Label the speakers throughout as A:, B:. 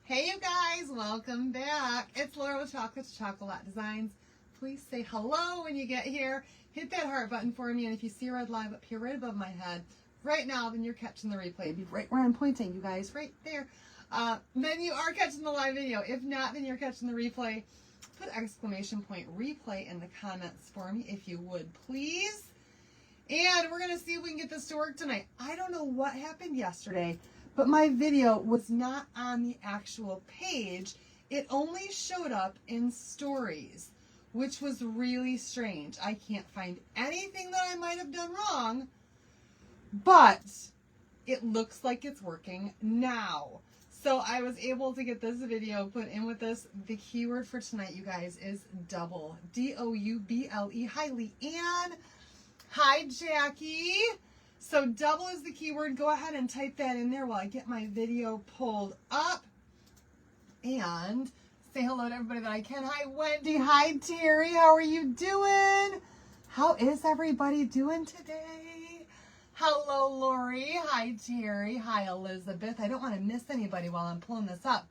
A: Hey you guys, welcome back. It's Laura with Chocolate Designs. Please say hello when you get here. Hit that heart button for me, and if you see red live up here right above my head right now, then you're catching the replay. It'd be right where I'm pointing, you guys, right there. Then you are catching the live video. If not, then you're catching the replay. Put exclamation point replay in the comments for me if you would, please. And we're going to see if we can get this to work tonight. I don't know what happened yesterday, but my video was not on the actual page. It only showed up in stories, which was really strange. I can't find anything that I might have done wrong, but it looks like it's working now. So I was able to get this video put in with this. The keyword for tonight, you guys, is double. D-O-U-B-L-E. Hi, Leanne. Hi, Jackie. So double is the keyword. Go ahead and type that in there while I get my video pulled up. And say hello to everybody that I can. Hi, Wendy. Hi, Terry. How are you doing? How is everybody doing today? Hello, Lori. Hi, Terry. Hi, Elizabeth. I don't want to miss anybody while I'm pulling this up.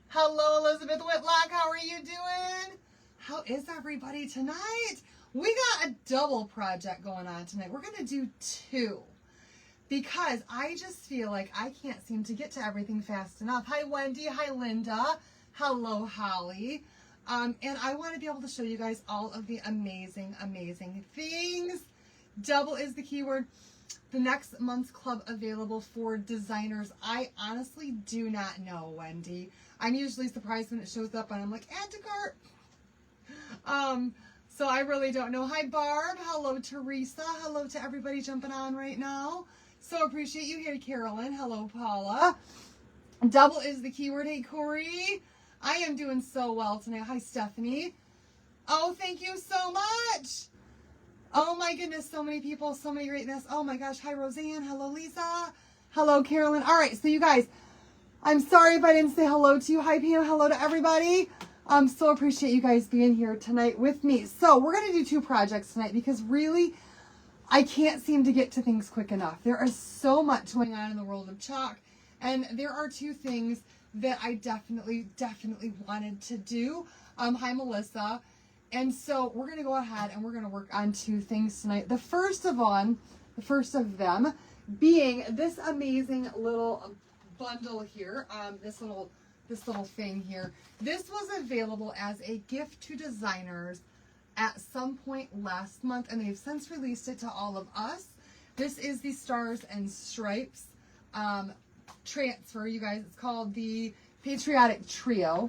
A: Hello, Elizabeth Whitlock. How are you doing? How is everybody tonight? We got a double project going on tonight. We're going to do two because I just feel like I can't seem to get to everything fast enough. Hi, Wendy. Hi, Linda. Hello, Holly. And I want to be able to show you guys all of the amazing, amazing things. Double is the keyword. The next month's club available for designers. I honestly do not know, Wendy. I'm usually surprised when it shows up and I'm like, add to cart. So I really don't know. Hi, Barb. Hello, Teresa. Hello to everybody jumping on right now. So appreciate you here, Carolyn. Hello, Paula. Double is the keyword. Hey, Corey. I am doing so well tonight. Hi, Stephanie. Oh, thank you so much. Oh my goodness, so many people, so many greatness. Oh my gosh. Hi, Roseanne. Hello, Lisa. Hello, Carolyn. All right, so you guys, I'm sorry if I didn't say hello to you. Hi, Pam. Hello to everybody. So appreciate you guys being here tonight with me. So we're going to do two projects tonight because really, I can't seem to get to things quick enough. There is so much going on in the world of chalk, and there are two things that I definitely wanted to do. Hi, Melissa. And so we're going to go ahead and we're going to work on two things tonight. The first of them being this amazing little bundle here, this little thing here. This was available as a gift to designers at some point last month, and they've since released it to all of us. This is the Stars and Stripes transfer, you guys. It's called the Patriotic Trio.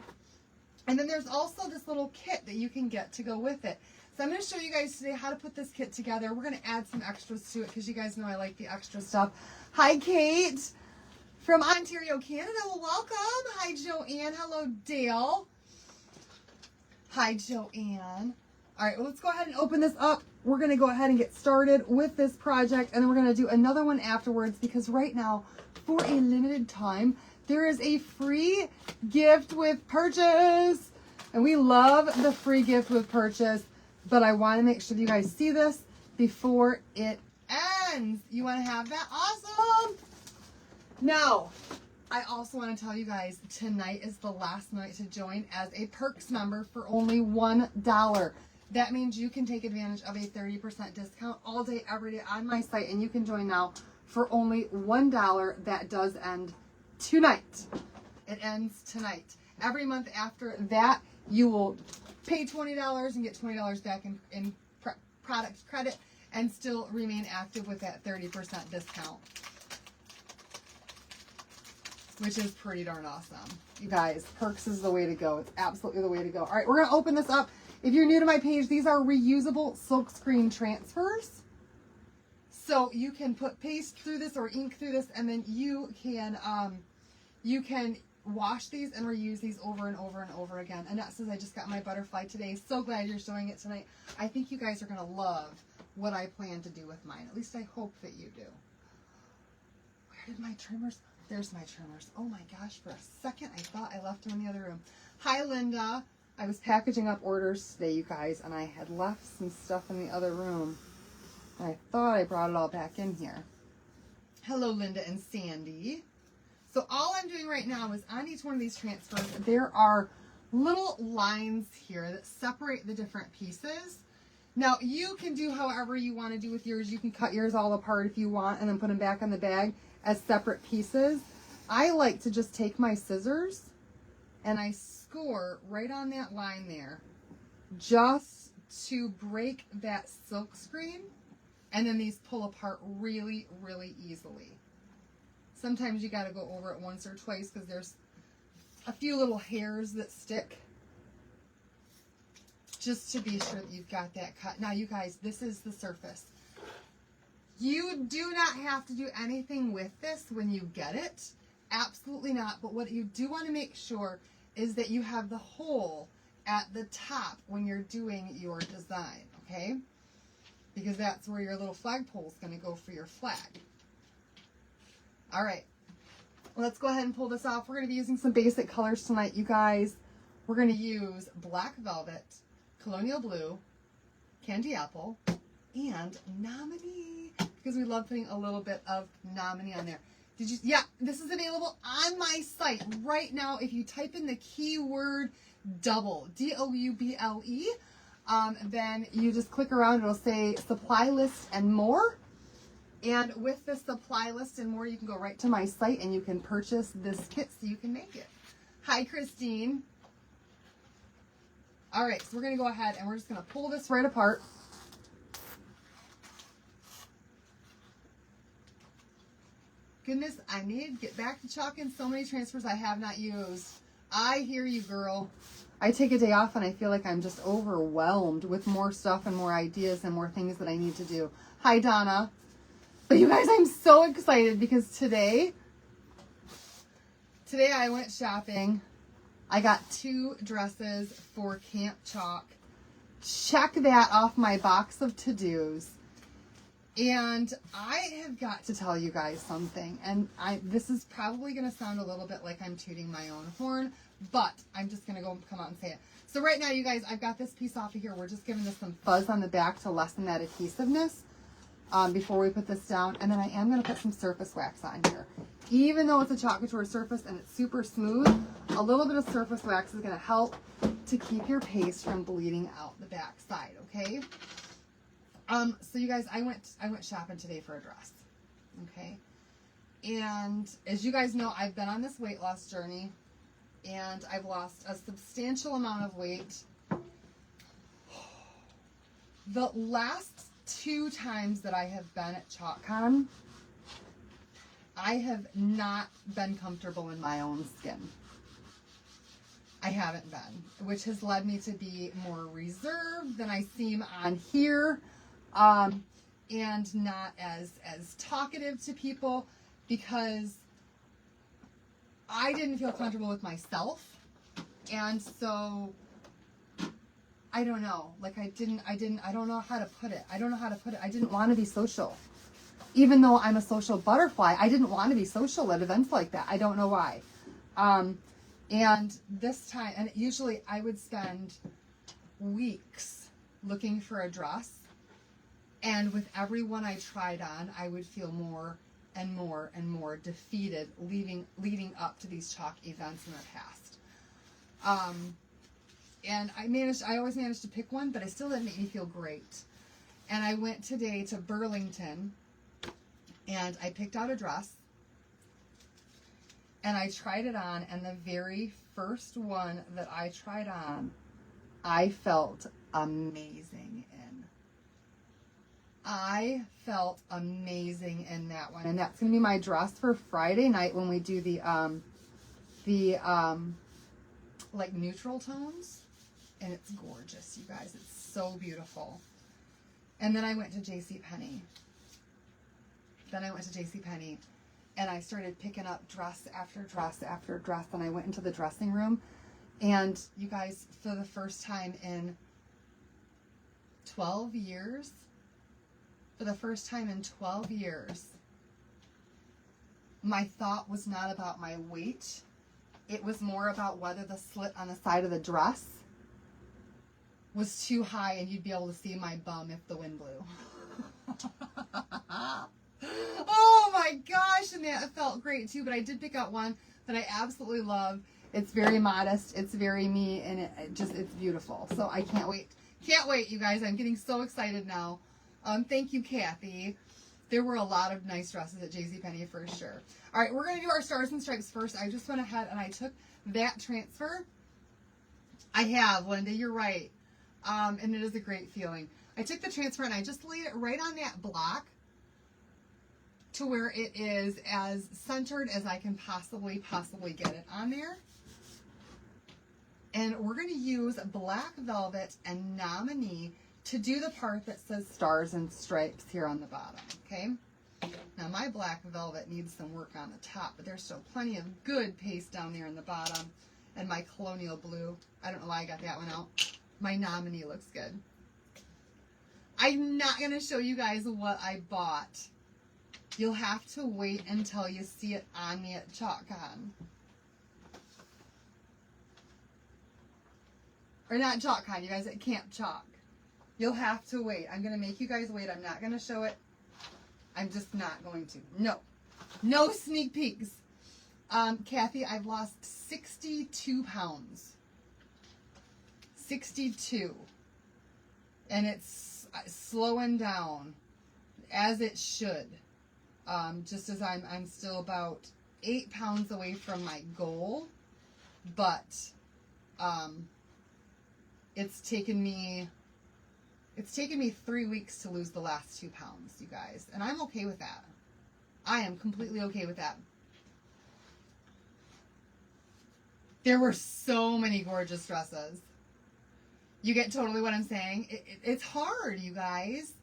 A: And then there's also this little kit that you can get to go with it. So I'm going to show you guys today how to put this kit together. We're going to add some extras to it because you guys know I like the extra stuff. Hi, Kate from Ontario, Canada. Well, welcome. Hi, Joanne. Hello, Dale. Hi, Joanne. All right, well, let's go ahead and open this up. We're going to go ahead and get started with this project, and then we're going to do another one afterwards because right now, for a limited time, there is a free gift with purchase. And we love the free gift with purchase, but I want to make sure that you guys see this before it ends. You want to have that? Awesome. Now, I also want to tell you guys, tonight is the last night to join as a Perks member for only $1. That means you can take advantage of a 30% discount all day, every day on my site, and you can join now for only $1. That does end tonight. It ends tonight. Every month after that, you will pay $20 and get $20 back in product credit and still remain active with that 30% discount, which is pretty darn awesome. You guys, Perks is the way to go. It's absolutely the way to go. All right, we're going to open this up. If you're new to my page, these are reusable silkscreen transfers. So you can put paste through this or ink through this, and then you can wash these and reuse these over and over and over again. Annette says, I just got my butterfly today. So glad you're showing it tonight. I think you guys are going to love what I plan to do with mine. At least I hope that you do. Where did my trimmers? There's my trimmers. Oh my gosh, for a second I thought I left them in the other room. Hi, Linda. I was packaging up orders today, you guys, and I had left some stuff in the other room. And I thought I brought it all back in here. Hello, Linda and Sandy. So So all I'm doing right now is on each one of these transfers, there are little lines here that separate the different pieces. Now, you can do however you want to do with yours. You can cut yours all apart if you want and then put them back in the bag as separate pieces. I like to just take my scissors and I score right on that line there just to break that silk screen, and then these pull apart really, really easily. Sometimes you got to go over it once or twice because there's a few little hairs that stick, just to be sure that you've got that cut. Now, you guys, this is the surface. You do not have to do anything with this when you get it. Absolutely not. But what you do want to make sure is that you have the hole at the top when you're doing your design, okay? Because that's where your little flagpole is going to go for your flag. All right. Let's go ahead and pull this off. We're going to be using some basic colors tonight, you guys. We're going to use black velvet, colonial blue, candy apple, and nominee, because we love putting a little bit of nominee on there. Did you? Yeah, this is available on my site right now. If you type in the keyword double, D-O-U-B-L-E, then you just click around. It'll say supply list and more. And with the supply list and more, you can go right to my site and you can purchase this kit so you can make it. Hi, Christine. All right, so we're going to go ahead and we're just going to pull this right apart. Goodness, I need to get back to chalking so many transfers I have not used. I hear you, girl. I take a day off and I feel like I'm just overwhelmed with more stuff and more ideas and more things that I need to do. Hi, Donna. But you guys, I'm so excited because today I went shopping. I got 2 dresses for Camp Chalk. Check that off my box of to-dos. And I have got to tell you guys something. And this is probably going to sound a little bit like I'm tooting my own horn, but I'm just going to come out and say it. So right now, you guys, I've got this piece off of here. We're just giving this some fuzz on the back to lessen that adhesiveness. Before we put this down, and then I am going to put some surface wax on here. Even though it's a chalk couture surface and it's super smooth, a little bit of surface wax is going to help to keep your paste from bleeding out the back side, okay? So you guys, I went shopping today for a dress, okay? And as you guys know, I've been on this weight loss journey, and I've lost a substantial amount of weight. The last 2 times that I have been at ChalkCon, I have not been comfortable in my own skin. I haven't been, which has led me to be more reserved than I seem on here, and not as talkative to people because I didn't feel comfortable with myself, and so I don't know. Like I don't know how to put it. I didn't want to be social. Even though I'm a social butterfly, I didn't want to be social at events like that. I don't know why. And this time, and usually I would spend weeks looking for a dress. And with every one I tried on, I would feel more and more and more defeated leading up to these chalk events in the past. And I always managed to pick one, but it still didn't make me feel great. And I went today to Burlington, and I picked out a dress, and I tried it on, and the very first one that I tried on, I felt amazing in. I felt amazing in that one, and that's going to be my dress for Friday night when we do the like neutral tones. And it's gorgeous, you guys. It's so beautiful. And then I went to JCPenney. And I started picking up dress after dress after dress. And I went into the dressing room. And you guys, for the first time in 12 years, my thought was not about my weight. It was more about whether the slit on the side of the dress was too high and you'd be able to see my bum if the wind blew. Oh my gosh, and that felt great too, but I did pick out one that I absolutely love. It's very modest, it's very me, and it's beautiful. So I can't wait. Can't wait, you guys. I'm getting so excited now. Thank you, Kathy. There were a lot of nice dresses at JCPenney for sure. All right, we're going to do our stars and stripes first. I just went ahead and I took that transfer. I have, Linda, you're right. And it is a great feeling. I took the transfer and I just laid it right on that block to where it is as centered as I can possibly get it on there. And we're going to use black velvet and nominee to do the part that says stars and stripes here on the bottom, okay? Now my black velvet needs some work on the top, but there's still plenty of good paste down there in the bottom. And my colonial blue, I don't know why I got that one out. My nominee looks good. I'm not going to show you guys what I bought. You'll have to wait until you see it on me at ChalkCon. Or not ChalkCon, you guys, at Camp Chalk. You'll have to wait. I'm going to make you guys wait. I'm not going to show it. I'm just not going to. No. No sneak peeks. Kathy, I've lost 62 pounds. 62. And it's slowing down as it should. Just as I'm still about 8 pounds away from my goal. But it's taken me 3 weeks to lose the last 2 pounds, you guys. And I'm okay with that. I am completely okay with that. There were so many gorgeous dresses. You get totally what I'm saying. It's hard, you guys.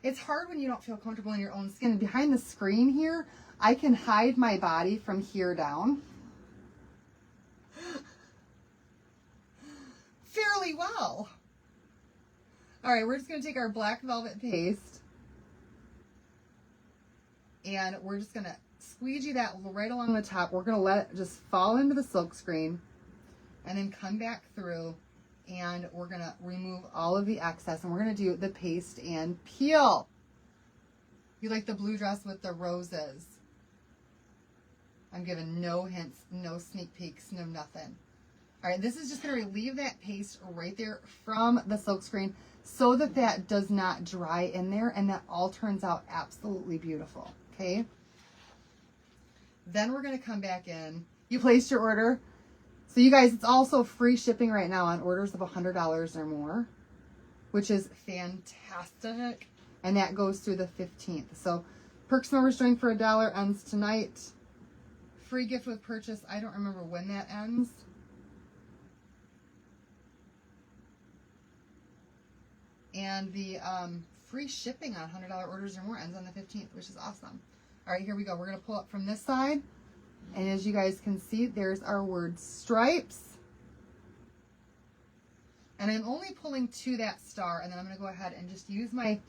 A: It's hard when you don't feel comfortable in your own skin. Behind the screen here, I can hide my body from here down fairly well. All right, we're just going to take our black velvet paste and we're just going to squeegee that right along the top. We're going to let it just fall into the silk screen and then come back through and we're going to remove all of the excess and we're going to do the paste and peel. You like the blue dress with the roses. I'm giving no hints, no sneak peeks, no nothing. All right, this is just going to relieve that paste right there from the silk screen so that that does not dry in there and that all turns out absolutely beautiful, okay? Then we're going to come back in. You placed your order. So you guys, it's also free shipping right now on orders of $100 or more, which is fantastic. And that goes through the 15th. So Perks members join for $1 ends tonight. Free gift with purchase. I don't remember when that ends. And the free shipping on $100 orders or more ends on the 15th, which is awesome. All right, here we go. We're going to pull up from this side. And as you guys can see, there's our word stripes. And I'm only pulling to that star, and then I'm going to go ahead and just use my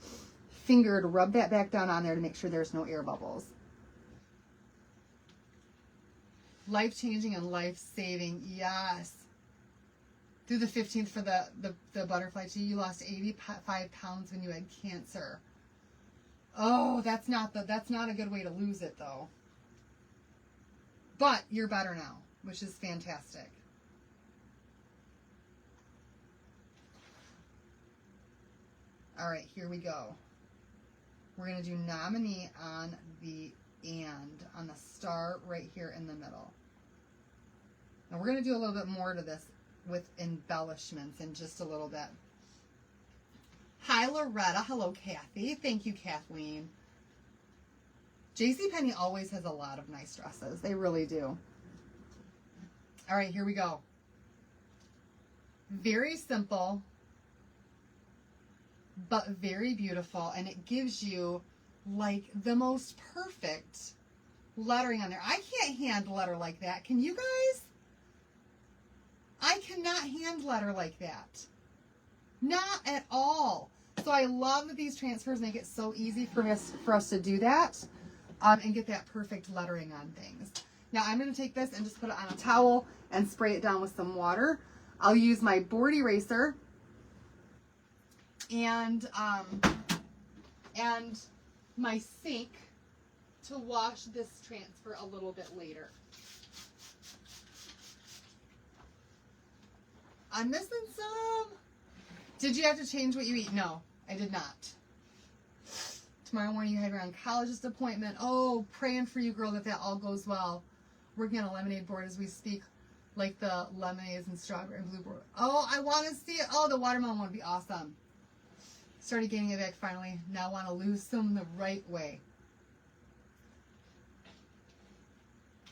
A: finger to rub that back down on there to make sure there's no air bubbles. Life-changing and life-saving, yes. Through the 15th for the butterfly tea, you lost 85 pounds when you had cancer. Oh, that's not a good way to lose it, though. But you're better now, which is fantastic. All right, here we go. We're going to do nominee on the and, on the star right here in the middle. Now we're going to do a little bit more to this with embellishments in just a little bit. Hi, Loretta. Hello, Kathy. Thank you, Kathleen. JCPenney always has a lot of nice dresses. They really do. All right, here we go. Very simple, but very beautiful. And it gives you like the most perfect lettering on there. I can't hand letter like that. Can you guys? I cannot hand letter like that. Not at all. So I love that these transfers make it so easy for us to do that and get that perfect lettering on things. Now I'm going to take this and just put it on a towel and spray it down with some water. I'll use my board eraser and my sink to wash this transfer a little bit later. I'm missing some. Did you have to change what you eat? No, I did not. Tomorrow morning you head around oncologist appointment. Oh, praying for you, girl, that all goes well. Working on a lemonade board as we speak, like the lemonades and strawberry and blueberry. Oh, I want to see it. Oh, the watermelon one would be awesome. Started gaining it back finally. Now want to lose some the right way.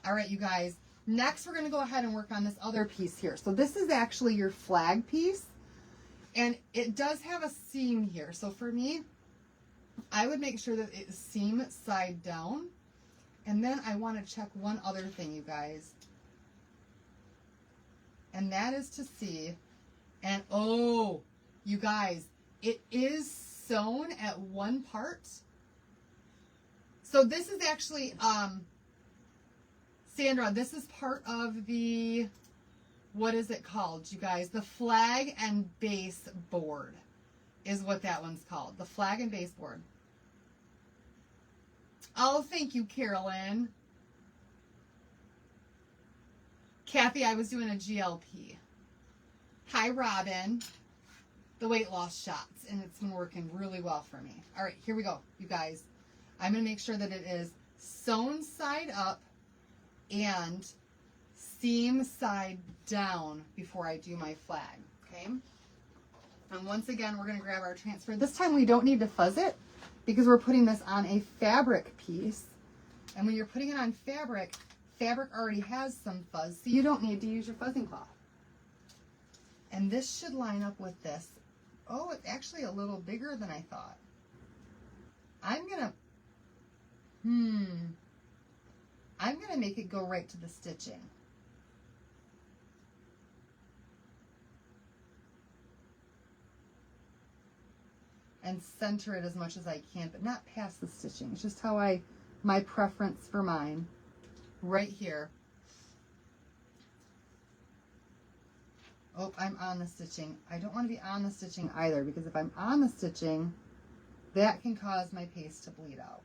A: All right, you guys. Next, we're going to go ahead and work on this other piece here. So this is actually your flag piece. And it does have a seam here. So for me, I would make sure that it's seam side down. And then I want to check one other thing, you guys. And that is to see, and oh, you guys, it is sewn at one part. So this is actually, Sandra, this is part of the, what is it called, you guys? The flag and base board is what that one's called. The flag and base board. Oh, thank you, Carolyn. Kathy, I was doing a GLP. Hi, Robin. The weight loss shots, and it's been working really well for me. All right, here we go, you guys. I'm going to make sure that it is sewn side up and seam side down before I do my flag, okay? And once again, we're going to grab our transfer. This time we don't need to fuzz it because we're putting this on a fabric piece. And when you're putting it on fabric, fabric already has some fuzz, so you don't need to use your fuzzing cloth. And this should line up with this. Oh, it's actually a little bigger than I thought. I'm gonna make it go right to the stitching. And center it as much as I can, but not past the stitching. It's just how my preference for mine. Right here. Oh, I'm on the stitching. I don't want to be on the stitching either, because if I'm on the stitching, that can cause my paste to bleed out.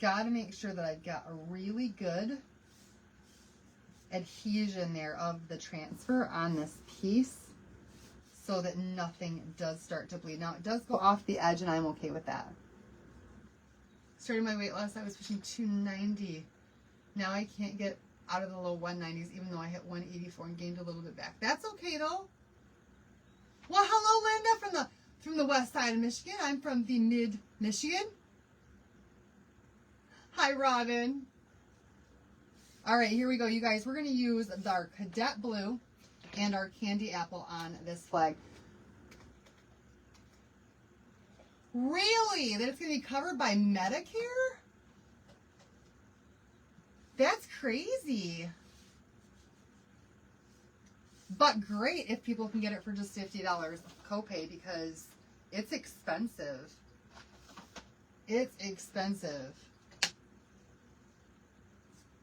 A: Got to make sure that I've got a really good adhesion there of the transfer on this piece so that nothing does start to bleed. Now, it does go off the edge, and I'm okay with that. Started my weight loss, I was pushing 290. Now I can't get out of the low 190s, even though I hit 184 and gained a little bit back. That's okay though. Well, hello, Linda from the west side of Michigan. I'm from the mid Michigan. Hi, Robin. All right, here we go, you guys. We're going to use our cadet blue and our candy apple on this flag. Really? That it's going to be covered by Medicare? That's crazy. But great if people can get it for just $50 copay, because it's expensive. It's expensive.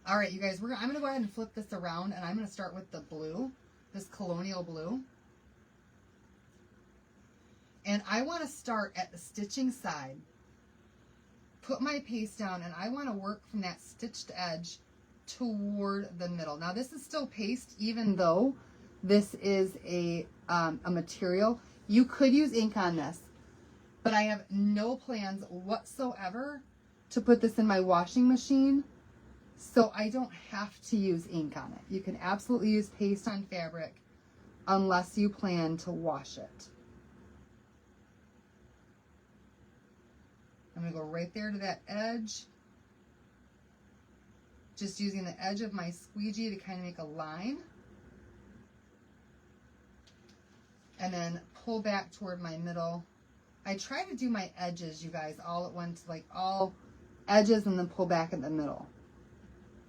A: All right, you guys, I'm going to go ahead and flip this around, and I'm going to start with the blue, this colonial blue. And I want to start at the stitching side, put my paste down, and I want to work from that stitched edge toward the middle. Now, this is still paste, even though this is a material. You could use ink on this, but I have no plans whatsoever to put this in my washing machine, so I don't have to use ink on it. You can absolutely use paste on fabric unless you plan to wash it. I'm going to go right there to that edge, just using the edge of my squeegee to kind of make a line, and then pull back toward my middle. I try to do my edges, you guys, all at once, like all edges, and then pull back in the middle.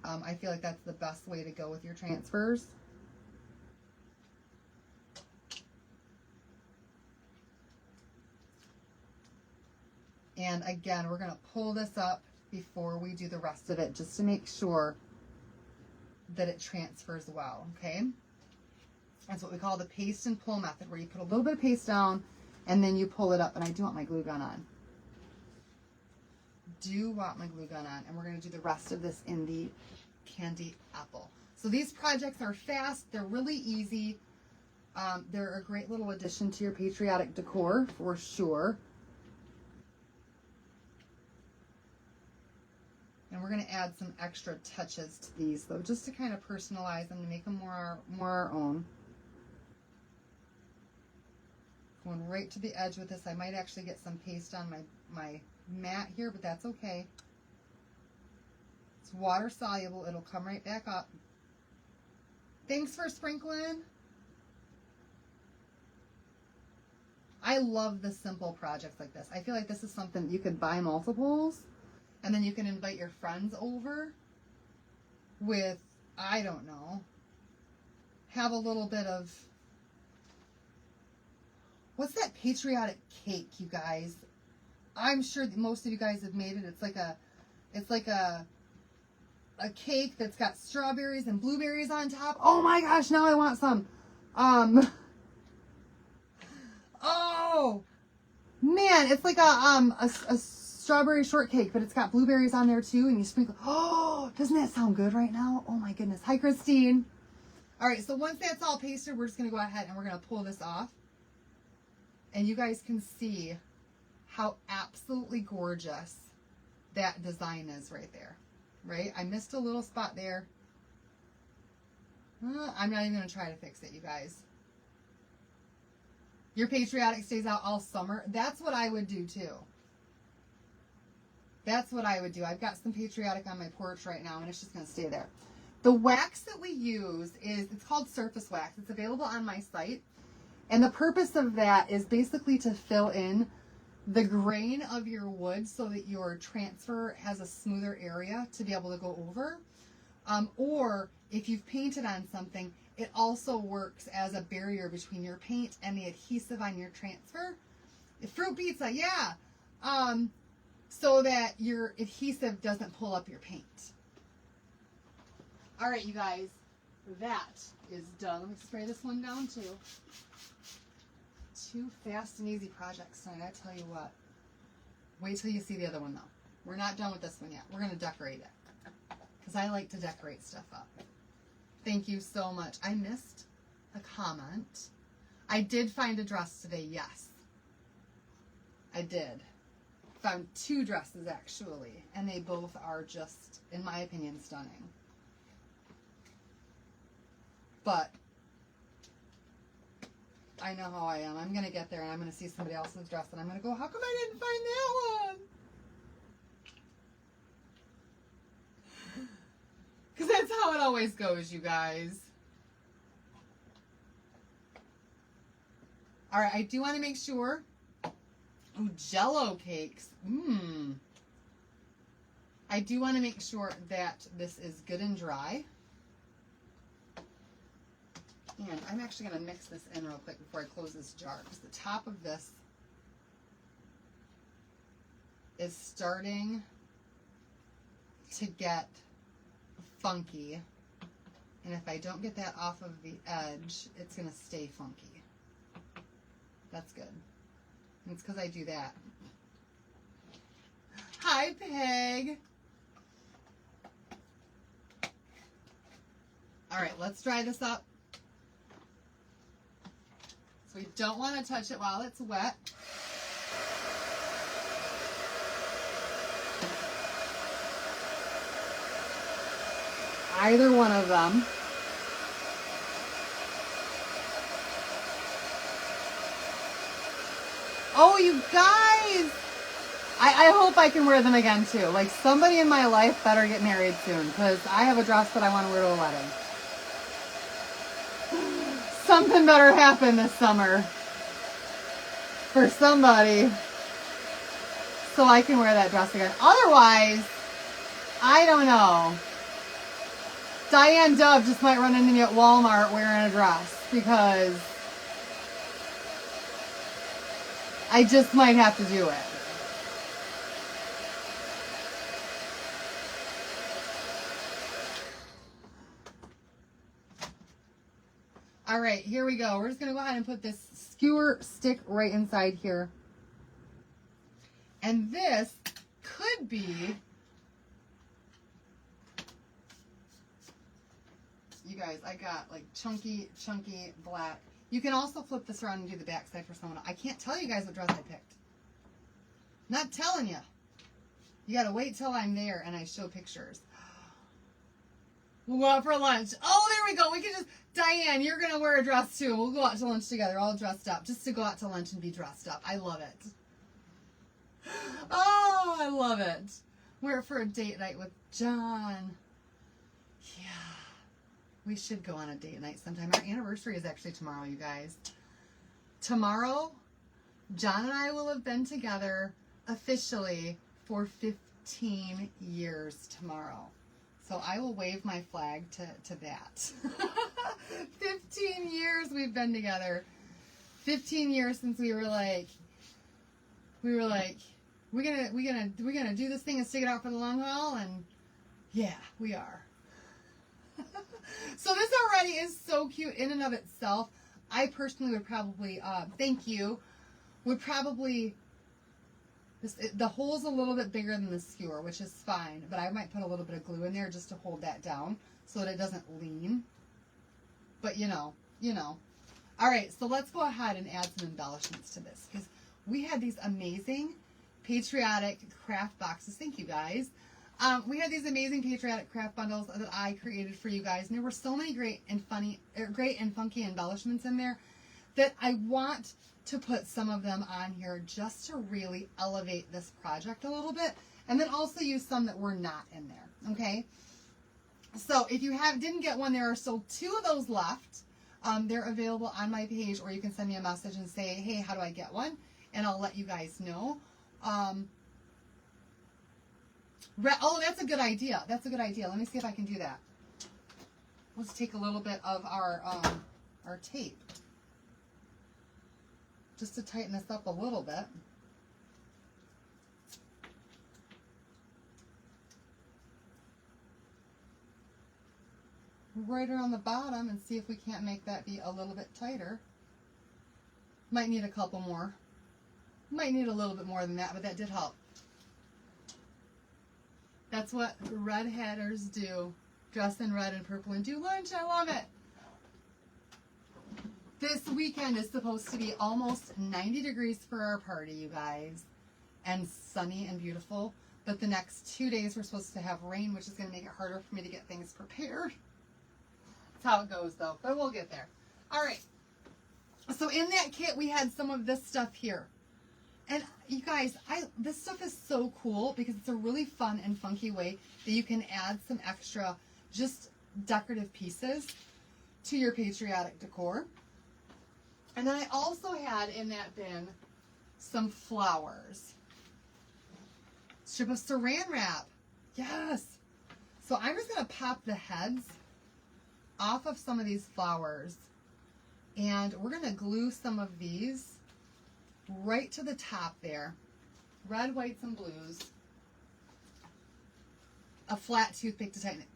A: I feel like that's the best way to go with your transfers. And again, we're going to pull this up before we do the rest of it, just to make sure that it transfers well, okay? That's what we call the paste and pull method, where you put a little bit of paste down and then you pull it up. And I do want my glue gun on. And we're going to do the rest of this in the candy apple. So these projects are fast. They're really easy. They're a great little addition to your patriotic decor for sure. And we're going to add some extra touches to these though, just to kind of personalize them, to make them more our own. Going right to the edge with this. I might actually get some paste on my mat here, but that's okay. It's water soluble. It'll come right back up. Thanks for sprinkling. I love the simple projects like this. I feel like this is something you could buy multiples, and then you can invite your friends over with, I don't know, have a little bit of, what's that patriotic cake, you guys? I'm sure that most of you guys have made it. It's like a cake that's got strawberries and blueberries on top. Oh my gosh, now I want some. Oh man, it's like a strawberry shortcake, but it's got blueberries on there too, and you sprinkle. Oh, doesn't that sound good right now? Oh my goodness. Hi, Christine. All right, so once that's all pasted, we're just gonna go ahead and we're gonna pull this off, and you guys can see how absolutely gorgeous that design is right there, right? I missed a little spot there. I'm not even gonna try to fix it, you guys. Your patriotic stays out all summer. That's what I would do too. That's what I would do. I've got some patriotic on my porch right now, and it's just gonna stay there. The wax that we use it's called surface wax. It's available on my site. And the purpose of that is basically to fill in the grain of your wood so that your transfer has a smoother area to be able to go over. Or if you've painted on something, it also works as a barrier between your paint and the adhesive on your transfer. Fruit pizza, yeah. So that your adhesive doesn't pull up your paint. All right, you guys, that is done. Let me spray this one down too. 2 fast and easy projects tonight. I tell you what. Wait till you see the other one though. We're not done with this one yet. We're going to decorate it, because I like to decorate stuff up. Thank you so much. I missed a comment. I did find a dress today, yes. I did. Found 2 dresses actually, and they both are just, in my opinion, stunning. But I know how I am. I'm going to get there and I'm going to see somebody else's dress and I'm going to go, how come I didn't find that one? Because that's how it always goes, you guys. All right, I do want to make sure. Oh, Jell-O cakes. I do want to make sure that this is good and dry. And I'm actually going to mix this in real quick before I close this jar, because the top of this is starting to get funky. And if I don't get that off of the edge, it's going to stay funky. That's good. And it's because I do that. Hi, Peg. All right, let's dry this up. So we don't want to touch it while it's wet. Either one of them. Oh, you guys! I hope I can wear them again too. Like, somebody in my life better get married soon, because I have a dress that I want to wear to a wedding. Something better happen this summer for somebody so I can wear that dress again. Otherwise, I don't know. Diane Dove just might run into me at Walmart wearing a dress, because I just might have to do it. All right, here we go. We're just going to go ahead and put this skewer stick right inside here. And this could be, you guys, I got like chunky black. You can also flip this around and do the back side for someone else. I can't tell you guys what dress I picked. Not telling you. You got to wait till I'm there and I show pictures. We'll go out for lunch. Oh, there we go. We can just, Diane, you're going to wear a dress too. We'll go out to lunch together, all dressed up, just to go out to lunch and be dressed up. I love it. Oh, I love it. We're for a date night with John. Yeah. We should go on a date night sometime. Our anniversary is actually tomorrow, you guys. Tomorrow, John and I will have been together officially for 15 years tomorrow. So I will wave my flag to that. 15 years we've been together. 15 years since we were like, we're gonna do this thing and stick it out for the long haul, and yeah, we are. So this already is so cute in and of itself. I personally would probably, thank you, would probably, the hole's a little bit bigger than the skewer, which is fine, but I might put a little bit of glue in there just to hold that down so that it doesn't lean. But you know. All right, so let's go ahead and add some embellishments to this, because we had these amazing patriotic craft boxes. Thank you, guys. We had these amazing patriotic craft bundles that I created for you guys, and there were so many great and funky embellishments in there that I want to put some of them on here just to really elevate this project a little bit, and then also use some that were not in there. Okay, so if you didn't get one, there are still 2 of those left. They're available on my page, or you can send me a message and say, hey, how do I get one? And I'll let you guys know. Oh, that's a good idea. That's a good idea. Let me see if I can do that. Let's take a little bit of our tape just to tighten this up a little bit. Right around the bottom, and see if we can't make that be a little bit tighter. Might need a couple more. Might need a little bit more than that, but that did help. That's what red hatters do. Dress in red and purple and do lunch. I love it. This weekend is supposed to be almost 90 degrees for our party, you guys. And sunny and beautiful. But the next 2 days we're supposed to have rain, which is going to make it harder for me to get things prepared. That's how it goes, though. But we'll get there. All right. So in that kit, we had some of this stuff here. And you guys, this stuff is so cool because it's a really fun and funky way that you can add some extra just decorative pieces to your patriotic decor. And then I also had in that bin some flowers. Strip of saran wrap. Yes. So I'm just going to pop the heads off of some of these flowers. And we're going to glue some of these right to the top there. Red, whites, and blues. A flat toothpick to tighten it.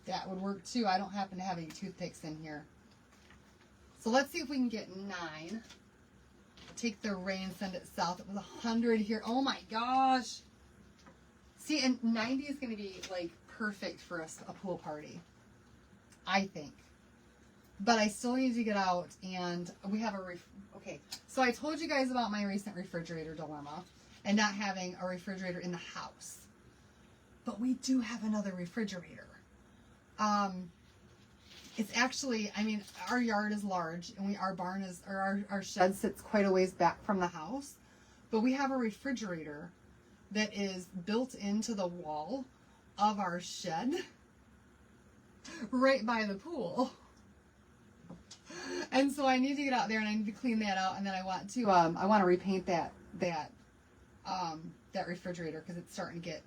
A: That would work too. I don't happen to have any toothpicks in here. So let's see if we can get 9. Take the rain, send it south. It was 100 here. Oh my gosh. See, and 90 is going to be like perfect for a pool party, I think. But I still need to get out, and we have okay, so I told you guys about my recent refrigerator dilemma and not having a refrigerator in the house. But we do have another refrigerator. It's actually, I mean, our yard is large, and our barn is, or our shed sits quite a ways back from the house. But we have a refrigerator that is built into the wall of our shed right by the pool. And so I need to get out there and I need to clean that out, and then I want to repaint that refrigerator because it's starting to get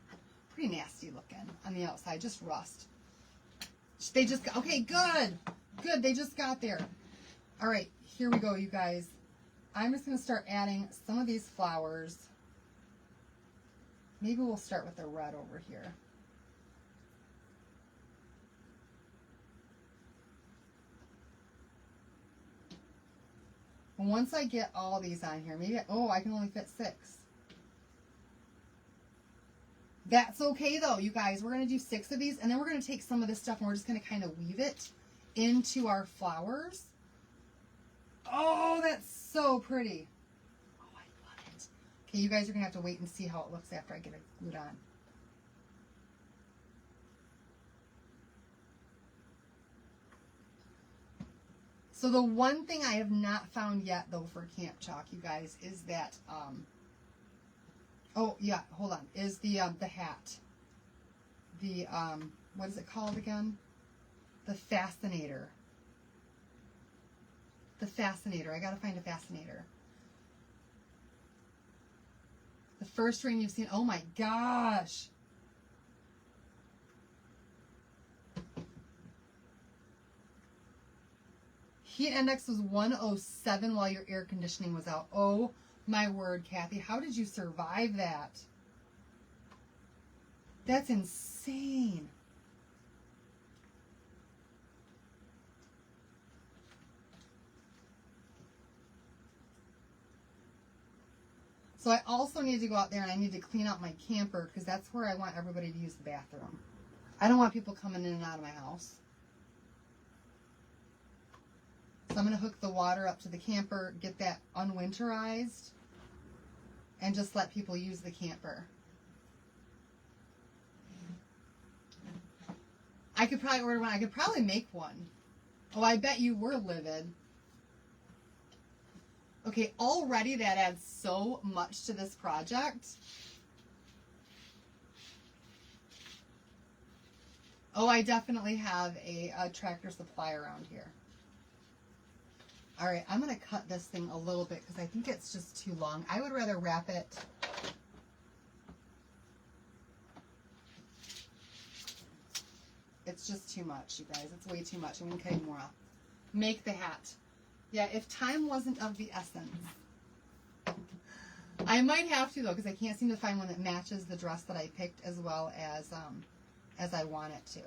A: pretty nasty looking on the outside, just rust. They just got, okay, good, they just got there. All right, here we go, you guys. I'm just going to start adding some of these flowers. Maybe we'll start with the red over here. And once I get all these on here, maybe, I can only fit 6. That's okay though, you guys. We're going to do 6 of these, and then we're going to take some of this stuff and we're just going to kind of weave it into our flowers. Oh, that's so pretty. Oh, I love it. Okay, you guys are going to have to wait and see how it looks after I get it glued on. So the one thing I have not found yet, though, for Camp Chalk, you guys, is that, oh, yeah, hold on, is the hat. The, what is it called again? The fascinator. The fascinator. I gotta find a fascinator. The first ring you've seen. Oh my gosh. Heat index was 107 while your air conditioning was out. Oh my word, Kathy. How did you survive that? That's insane. So I also need to go out there and I need to clean out my camper because that's where I want everybody to use the bathroom. I don't want people coming in and out of my house. So I'm going to hook the water up to the camper, get that unwinterized, and just let people use the camper. I could probably order one. I could probably make one. Oh, I bet you were livid. Okay, already that adds so much to this project. Oh, I definitely have a Tractor Supply around here. All right, I'm going to cut this thing a little bit because I think it's just too long. I would rather wrap it. It's just too much, you guys. It's way too much. I'm going to cut more off. Make the hat. Yeah, if time wasn't of the essence. I might have to, though, because I can't seem to find one that matches the dress that I picked as well as I want it to.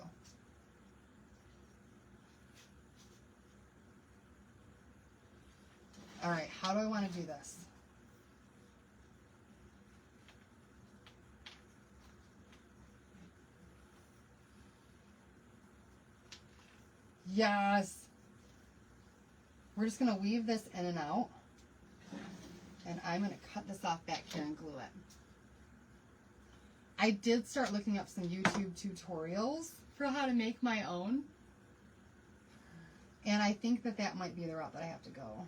A: All right, how do I want to do this? Yes. We're just going to weave this in and out. And I'm going to cut this off back here and glue it. I did start looking up some YouTube tutorials for how to make my own. And I think that that might be the route that I have to go.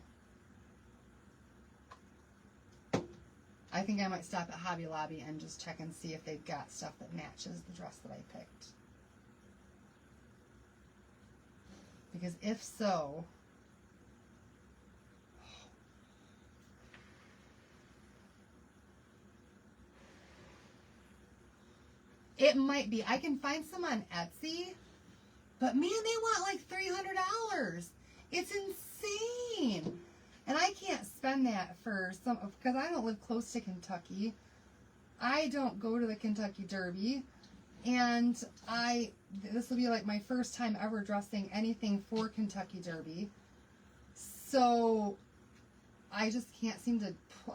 A: I think I might stop at Hobby Lobby and just check and see if they've got stuff that matches the dress that I picked. Because if so, it might be. I can find some on Etsy, but man, they want like $300. It's insane. And I can't spend that for some, because I don't live close to Kentucky. I don't go to the Kentucky Derby. And this will be like my first time ever dressing anything for Kentucky Derby. So I just can't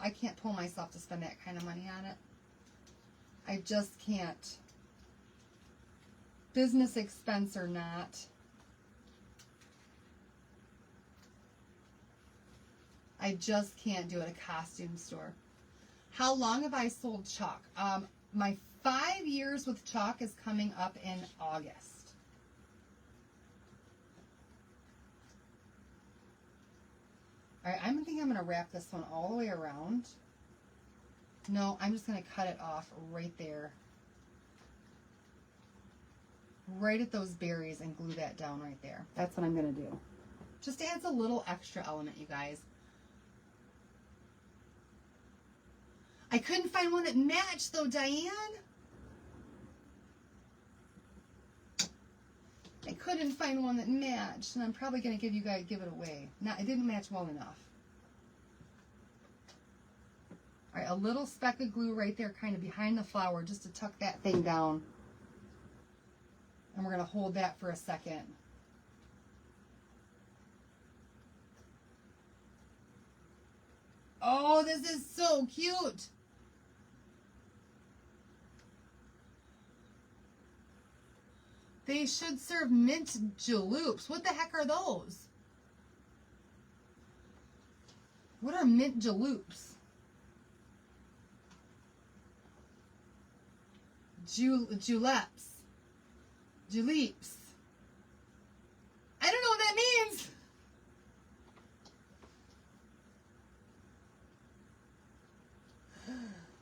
A: I can't pull myself to spend that kind of money on it. I just can't. Business expense or not. I just can't do it at a costume store. How long have I sold chalk? My 5 years with chalk is coming up in August. All right, I think I'm going to wrap this one all the way around. No, I'm just going to cut it off right there. Right at those berries and glue that down right there. That's what I'm going to do. Just adds a little extra element, you guys. I couldn't find one that matched though, Diane. I couldn't find one that matched, and I'm probably going to give it away. It didn't match well enough. All right, a little speck of glue right there, kind of behind the flower, just to tuck that thing down. And we're going to hold that for a second. this is so cute. They should serve mint jalops. What the heck are those? What are mint jalops? Juleps. Juleps. I don't know what that means.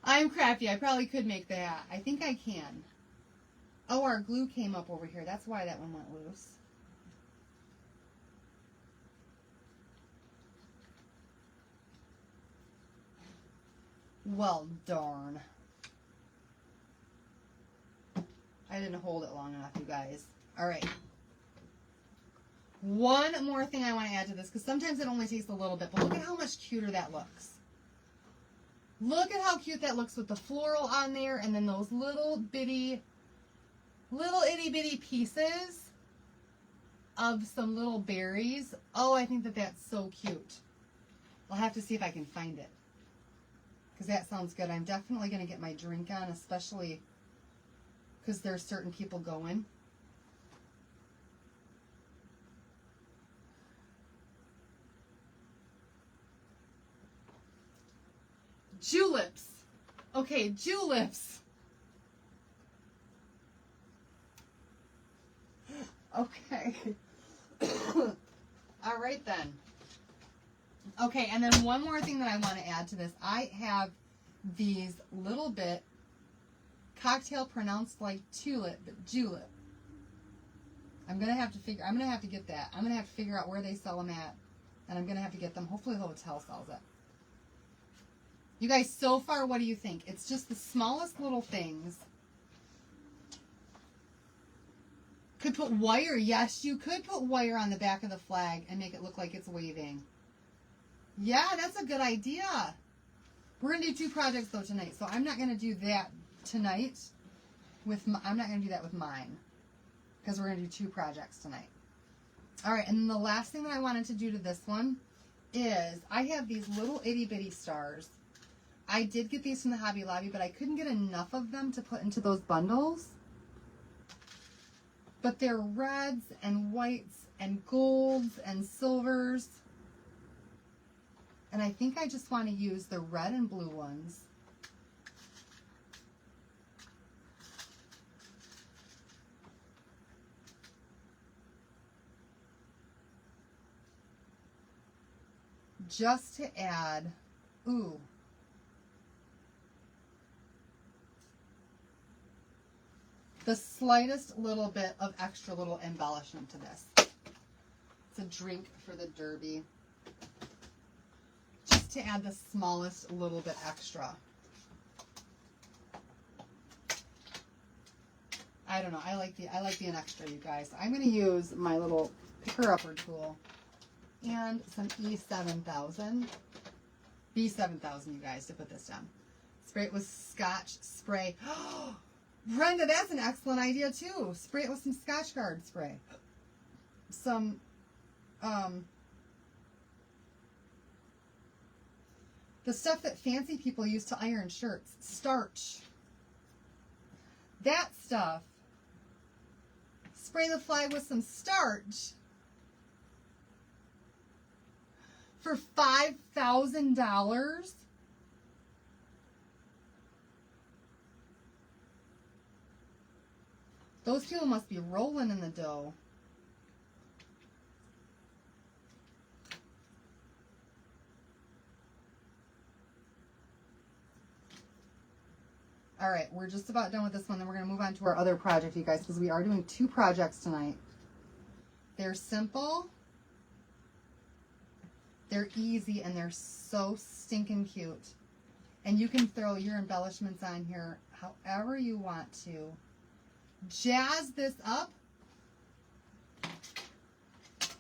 A: I'm crafty. I probably could make that. I think I can. Oh, our glue came up over here. That's why that one went loose. Well, darn. I didn't hold it long enough, you guys. All right. One more thing I want to add to this, because sometimes it only takes a little bit, but look at how much cuter that looks. Look at how cute that looks with the floral on there, and then those little itty bitty pieces of some little berries. Oh, I think that that's so cute. I'll have to see if I can find it, because that sounds good. I'm definitely going to get my drink on, especially because there's certain people going. Juleps. Okay, juleps. Okay. All right then. Okay, and then one more thing that I want to add to this. I have these little bit cocktail pronounced like tulip, but julep. I'm gonna have to get that. I'm gonna have to figure out where they sell them at, and I'm gonna have to get them. Hopefully the hotel sells it. You guys, so far, what do you think? It's just the smallest little things. Could put wire. Yes, you could put wire on the back of the flag and make it look like it's waving. Yeah, that's a good idea. We're going to do 2 projects, though, tonight. So I'm not going to do that tonight. I'm not going to do that with mine, because we're going to do 2 projects tonight. All right, and then the last thing that I wanted to do to this one is I have these little itty-bitty stars. I did get these from the Hobby Lobby, but I couldn't get enough of them to put into those bundles. But they're reds and whites and golds and silvers. And I think I just want to use the red and blue ones. Just to add, ooh, the slightest little bit of extra little embellishment to this. It's a drink for the derby. Just to add the smallest little bit extra. I don't know. I like being extra, you guys. I'm going to use my little picker-upper tool and some B7000, you guys, to put this down. Spray it with Scotch spray. Oh, Brenda, that's an excellent idea too. Spray it with some Scotch Guard spray. Some, the stuff that fancy people use to iron shirts. Starch. That stuff. Spray the flag with some starch. For $5,000? Those people must be rolling in the dough. All right, we're just about done with this one. Then we're going to move on to our other project, you guys, because we are doing 2 projects tonight. They're simple, they're easy, and they're so stinking cute. And you can throw your embellishments on here however you want to. Jazz this up.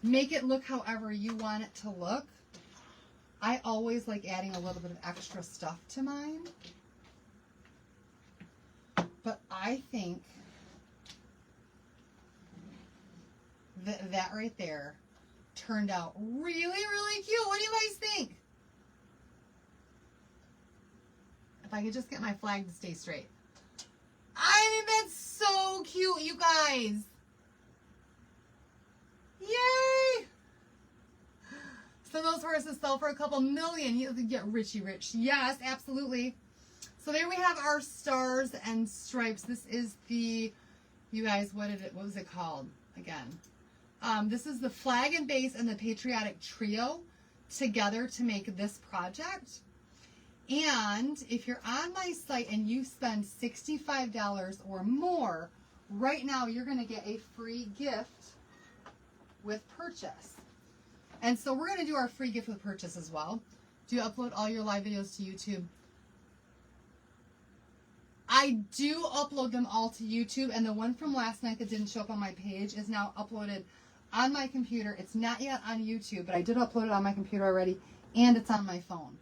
A: Make it look however you want it to look. I always like adding a little bit of extra stuff to mine. But I think that right there turned out really, really cute. What do you guys think? I could just get my flag to stay straight. I think that's so cute, you guys. Yay! So those horses sell for a couple million. You get richy rich. Yes, absolutely. So there we have our stars and stripes. This is the, you guys, what was it called again? This is the flag and base and the patriotic trio together to make this project. And if you're on my site and you spend $65 or more, right now you're going to get a free gift with purchase. And so we're going to do our free gift with purchase as well. Do you upload all your live videos to YouTube? I do upload them all to YouTube, and the one from last night that didn't show up on my page is now uploaded on my computer. It's not yet on YouTube, but I did upload it on my computer already, and it's on my phone.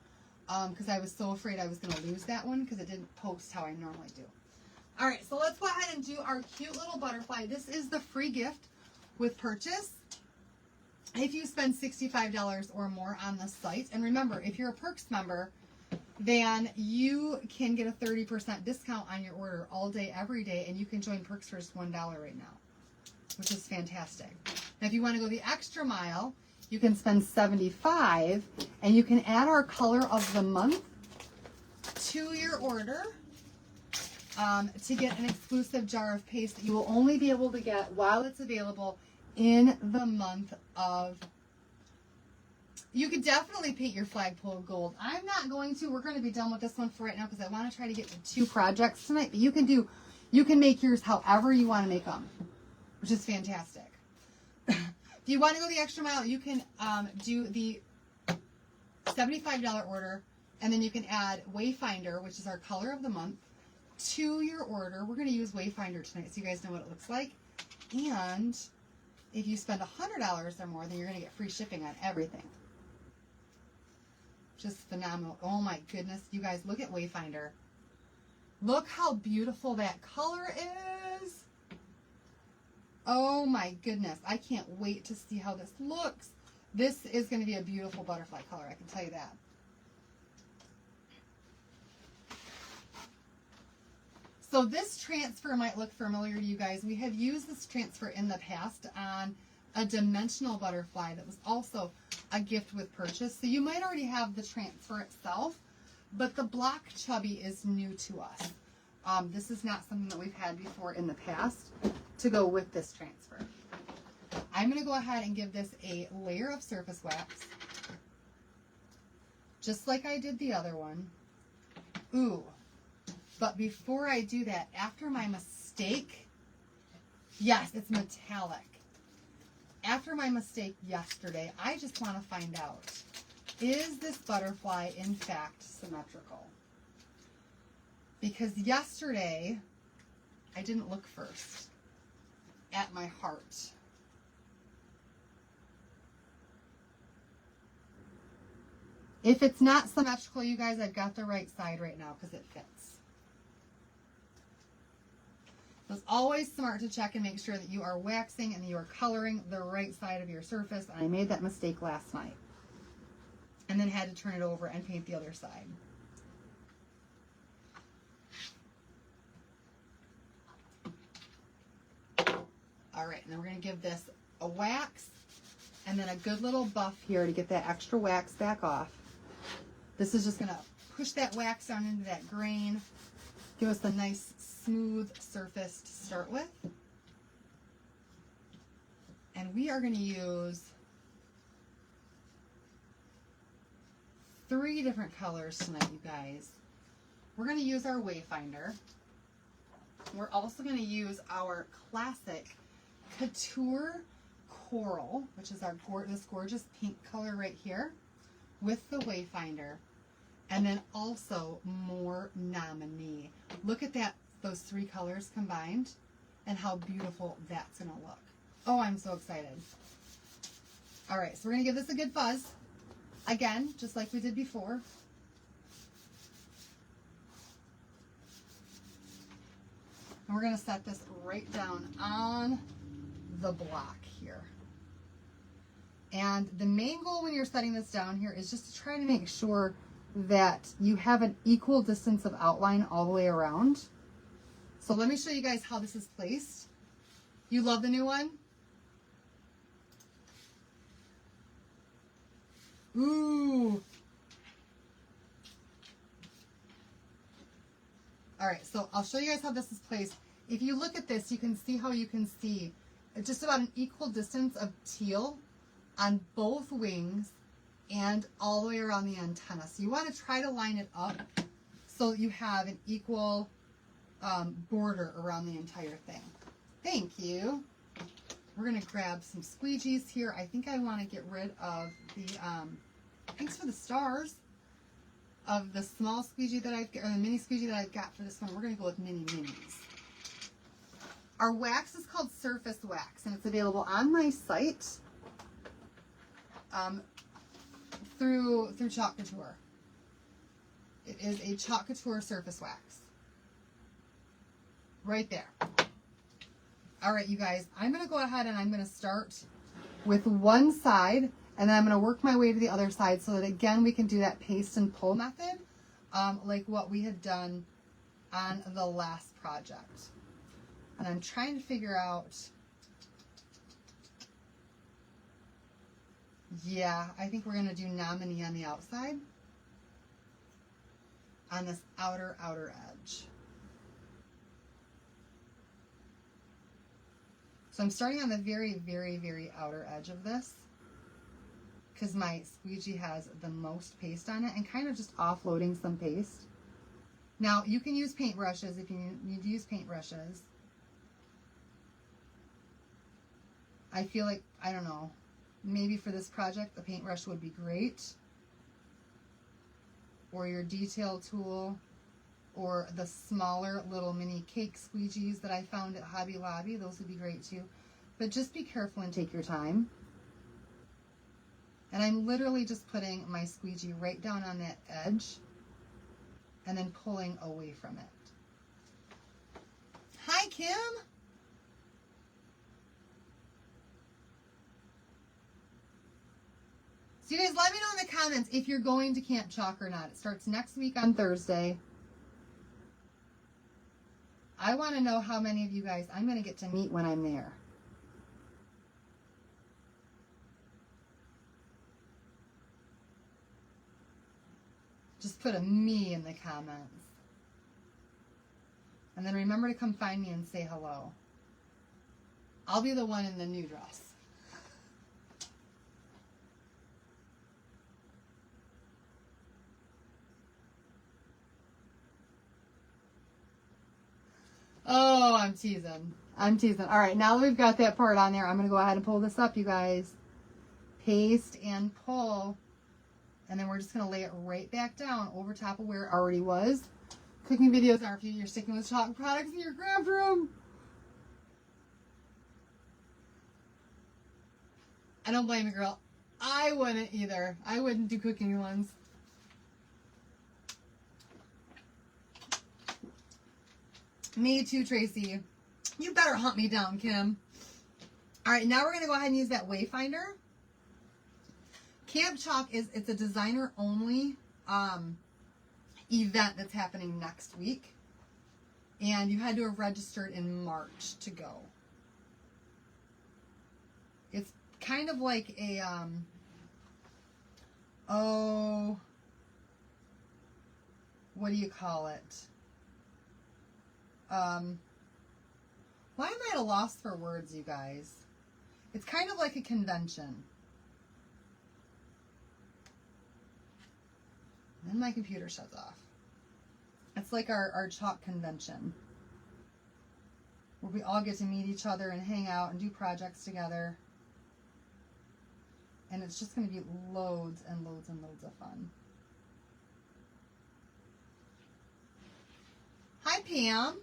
A: Because I was so afraid I was going to lose that one because it didn't post how I normally do. All right, so let's go ahead and do our cute little butterfly. This is the free gift with purchase if you spend $65 or more on the site. And remember, if you're a Perks member, then you can get a 30% discount on your order all day, every day, and you can join Perks for just $1 right now, which is fantastic. Now, if you want to go the extra mile, you can spend $75 and you can add our color of the month to your order to get an exclusive jar of paste that you will only be able to get while it's available in the month of. You could definitely paint your flagpole gold. I'm not going to. We're going to be done with this one for right now because I want to try to get to 2 projects tonight. But you can make yours however you want to make them, which is fantastic. If you want to go the extra mile, you can do the $75 order, and then you can add Wayfinder, which is our color of the month, to your order. We're going to use Wayfinder tonight so you guys know what it looks like. And if you spend $100 or more, then you're going to get free shipping on everything. Just phenomenal. Oh my goodness. You guys, look at Wayfinder. Look how beautiful that color is. Oh my goodness. I can't wait to see how this looks. This is going to be a beautiful butterfly color, I can tell you that. So this transfer might look familiar to you guys. We have used this transfer in the past on a dimensional butterfly that was also a gift with purchase. So you might already have the transfer itself, but the block chubby is new to us. This is not something that we've had before in the past to go with this transfer. I'm going to go ahead and give this a layer of surface wax, just like I did the other one. Ooh, but before I do that, after my mistake, yes, it's metallic. After my mistake yesterday, I just want to find out, is this butterfly in fact symmetrical? Because yesterday, I didn't look first at my heart. If it's not symmetrical, you guys, I've got the right side right now because it fits. So it's always smart to check and make sure that you are waxing and you are coloring the right side of your surface. And I made that mistake last night. And then had to turn it over and paint the other side. All right, now we're going to give this a wax and then a good little buff here to get that extra wax back off. This is just going to push that wax down into that grain, give us a nice smooth surface to start with. And we are going to use 3 different colors tonight, you guys. We're going to use our Wayfinder. We're also going to use our classic Couture Coral, which is our this gorgeous pink color right here, with the Wayfinder. And then also more Nominee. Look at that, those 3 colors combined, and how beautiful that's going to look. Oh, I'm so excited. All right, so we're going to give this a good fuzz. Again, just like we did before. And we're going to set this right down on the block here. And the main goal when you're setting this down here is just to try to make sure that you have an equal distance of outline all the way around. So let me show you guys how this is placed. You love the new one? Ooh. All right, so I'll show you guys how this is placed. If you look at this, you can see how you can see just about an equal distance of teal on both wings and all the way around the antenna. So you want to try to line it up so you have an equal border around the entire thing. Thank you. We're going to grab some squeegees here. I think I want to get rid of the, thanks for the stars, of the small squeegee that I've got, or the mini squeegee that I've got for this one. We're going to go with mini minis. Our wax is called Surface Wax, and it's available on my site through Chalk Couture. It is a Chalk Couture surface wax. Right there. All right, you guys, I'm going to go ahead and I'm going to start with one side, and then I'm going to work my way to the other side so that, again, we can do that paste and pull method like what we had done on the last project. And I'm trying to figure out, yeah, I think we're going to do nominee on the outside on this outer edge. So I'm starting on the very, very, very outer edge of this because my squeegee has the most paste on it, and kind of just offloading some paste. Now, you can use paintbrushes if you need to use paintbrushes. I feel like, I don't know, maybe for this project, the paintbrush would be great. Or your detail tool, or the smaller little mini cake squeegees that I found at Hobby Lobby. Those would be great too. But just be careful and take your time. And I'm literally just putting my squeegee right down on that edge and then pulling away from it. Hi, Kim. So you guys let me know in the comments if you're going to Camp Chalk or not. It starts next week on Thursday. I want to know how many of you guys I'm going to get to meet when I'm there. Just put a me in the comments. And then remember to come find me and say hello. I'll be the one in the new dress. Oh, I'm teasing. I'm teasing. All right, now that we've got that part on there, I'm going to go ahead and pull this up, you guys. Paste and pull. And then we're just going to lay it right back down over top of where it already was. Cooking videos are for you. You're sticking with chalk products in your craft room. I don't blame you, girl. I wouldn't either. I wouldn't do cooking ones. Me too, Tracy. You better hunt me down, Kim. All right, now we're going to go ahead and use that Wayfinder. Camp Chalk it's a designer only event that's happening next week. And you had to have registered in March to go. It's kind of like a, oh, what do you call it? Why am I at a loss for words, you guys? It's kind of like a convention. Then my computer shuts off. It's like our chalk convention, where we all get to meet each other and hang out and do projects together. And it's just going to be loads and loads and loads of fun. Hi, Pam.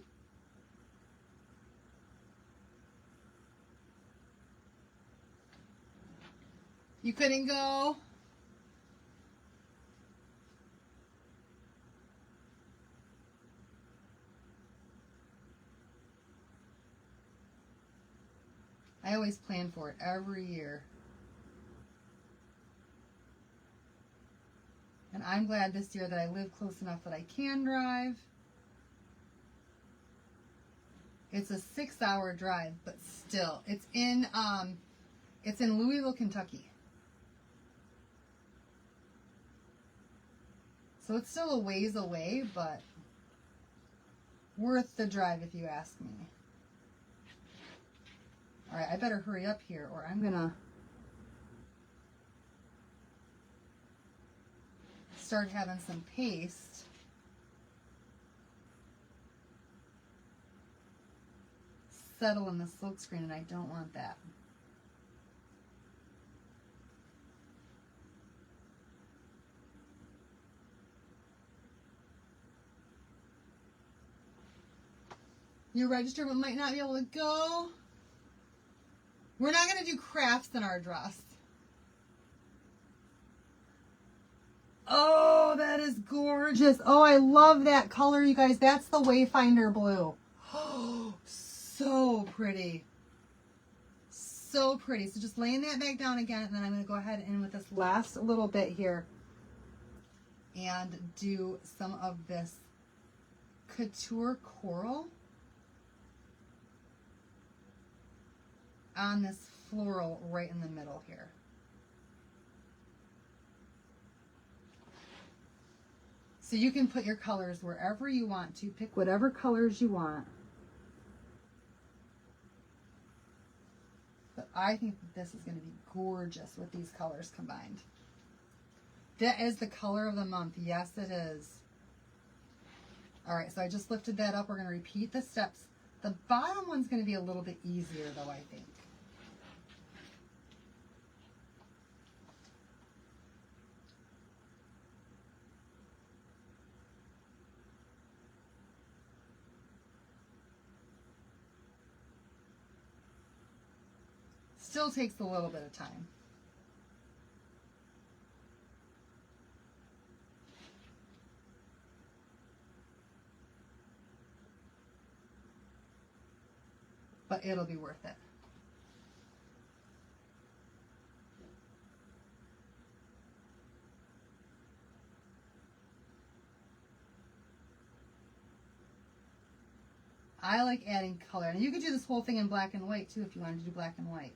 A: You couldn't go? I always plan for it every year. And I'm glad this year that I live close enough that I can drive. It's a 6-hour drive, but still, it's in Louisville, Kentucky. So it's still a ways away, but worth the drive if you ask me. All right, I better hurry up here or I'm gonna start having some paste. Settle in the silk screen, and I don't want that. You're registered but might not be able to go. We're not going to do crafts in our dress. Oh, that is gorgeous. Oh, I love that color, you guys. That's the Wayfinder blue. Oh, so pretty. So pretty. So just laying that back down again, and then I'm going to go ahead and with this last little bit here and do some of this couture coral on this floral right in the middle here. So you can put your colors wherever you want to. Pick whatever colors you want. But I think that this is going to be gorgeous with these colors combined. That is the color of the month. Yes, it is. All right, so I just lifted that up. We're going to repeat the steps. The bottom one's going to be a little bit easier, though, I think. Still takes a little bit of time. But it'll be worth it. I like adding color. And you could do this whole thing in black and white too if you wanted to do black and white.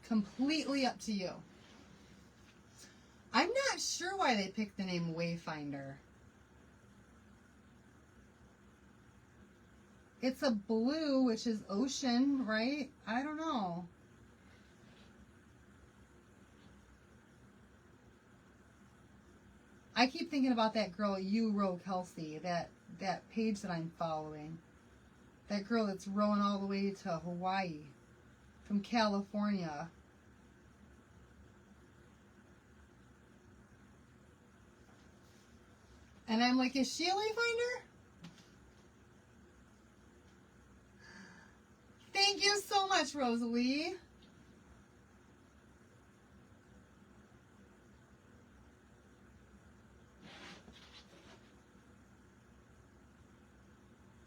A: Completely up to you. I'm not sure why they picked the name Wayfinder. It's a blue, which is ocean, right? I don't know. I keep thinking about that girl, Kelsey, that page that I'm following. That girl that's rowing all the way to Hawaii from California. And I'm like, is she a Wayfinder? Thank you so much, Rosalie.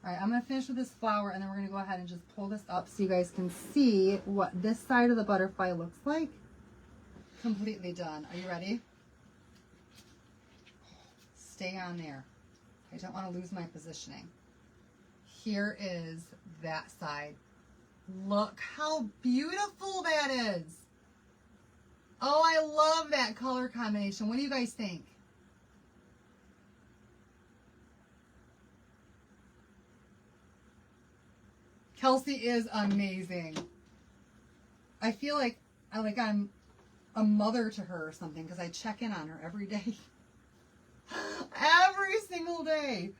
A: All right, I'm going to finish with this flower, and then we're going to go ahead and just pull this up so you guys can see what this side of the butterfly looks like. Completely done. Are you ready? Stay on there. I don't want to lose my positioning. Here is that side. Look how beautiful that is. Oh, I love that color combination. What do you guys think? Kelsey is amazing. I feel like I'm a mother to her or something because I check in on her every day. Every single day.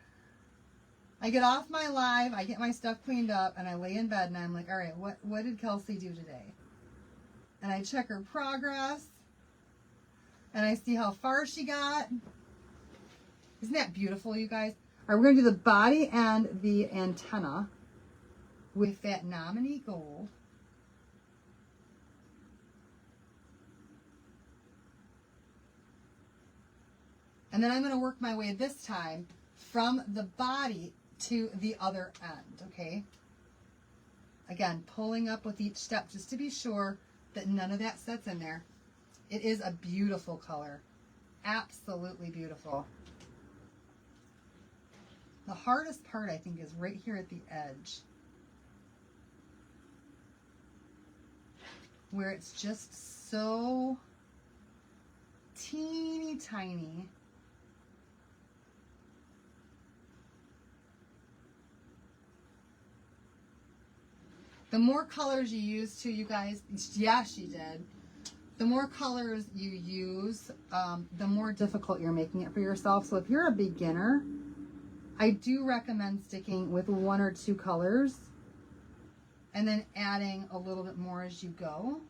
A: I get off my live, I get my stuff cleaned up, and I lay in bed and I'm like, all right, what did Kelsey do today? And I check her progress, and I see how far she got. Isn't that beautiful, you guys? All right, we're going to do the body and the antenna with that nominee gold. And then I'm going to work my way this time from the body to the other end, okay? Again, pulling up with each step just to be sure that none of that sets in there. It is a beautiful color. absolutely beautiful. The hardest part, I think, is right here at the edge, where it's just so teeny tiny. The more colors you use too, you guys, yeah, she did. The more colors you use, the more difficult you're making it for yourself. So if you're a beginner, I do recommend sticking with 1 or 2 colors and then adding a little bit more as you go.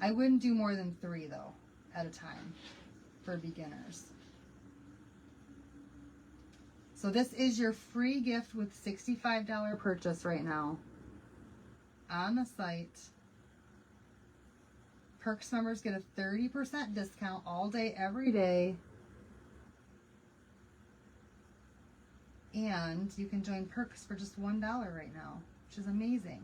A: I wouldn't do more than 3 though at a time for beginners. So this is your free gift with $65 purchase right now on the site. Perks members get a 30% discount all day, every day. And you can join Perks for just $1 right now, which is amazing.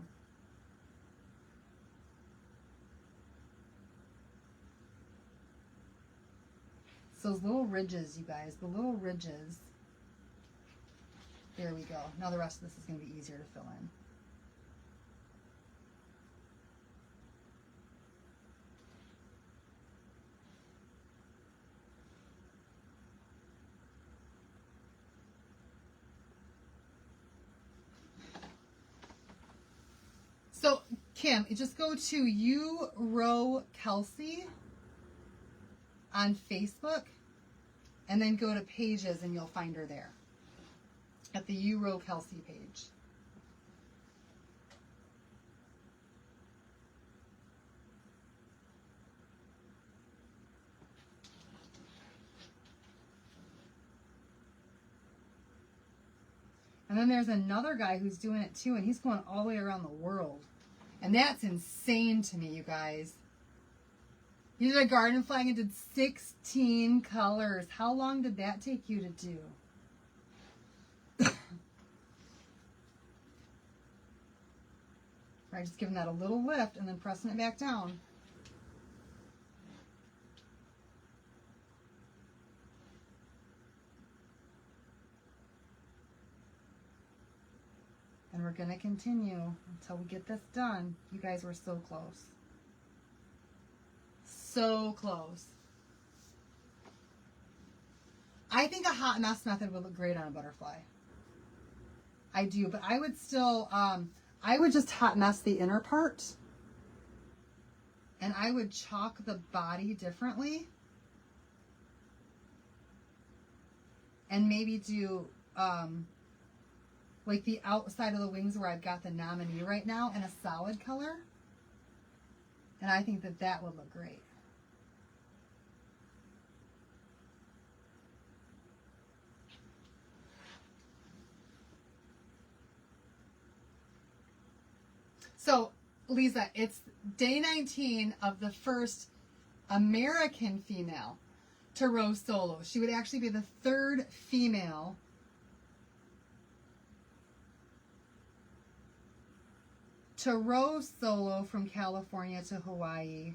A: So those little ridges, you guys, the little ridges. There we go. Now the rest of this is going to be easier to fill in. So, Kim, just go to Kelsey on Facebook and then go to pages and you'll find her there at the Kelsey page. And then there's another guy who's doing it too, and he's going all the way around the world. And that's insane to me, you guys. He did a garden flag and did 16 colors. How long did that take you to do? Right, just giving that a little lift and then pressing it back down. And we're going to continue until we get this done. You guys were so close. So close. I think a hot mess method would look great on a butterfly. I do, but I would still, I would just hot mess the inner part. And I would chalk the body differently. And maybe do, like the outside of the wings where I've got the nominee right now in a solid color. And I think that that would look great. So, Lisa, it's day 19 of the first American female to row solo. She would actually be the 3rd female to row solo from California to Hawaii,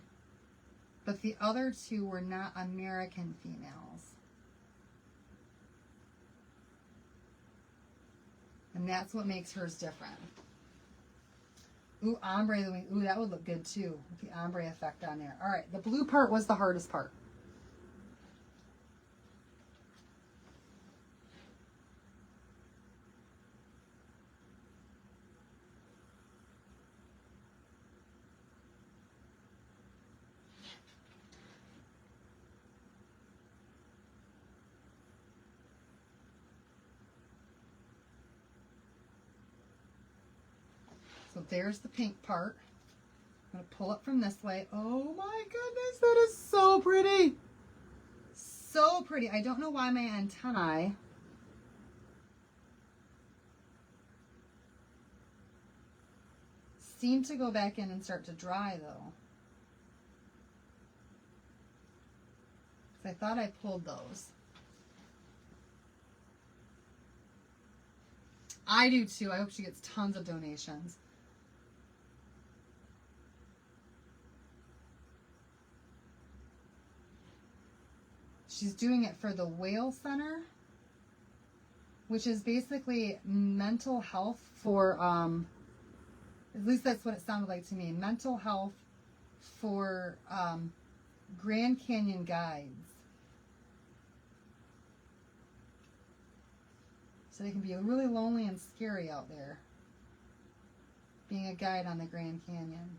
A: but the other 2 were not American females. And that's what makes hers different. Ooh, ombre the wing. Ooh, that would look good too, with the ombre effect on there. All right, the blue part was the hardest part. So there's the pink part. I'm going to pull it from this way. Oh my goodness, that is so pretty. So pretty. I don't know why my antennae seem to go back in and start to dry though. I thought I pulled those. I do too. I hope she gets tons of donations. She's doing it for the Whale Center, which is basically mental health for, at least that's what it sounded like to me, mental health for Grand Canyon guides. So they can be really lonely and scary out there, being a guide on the Grand Canyon.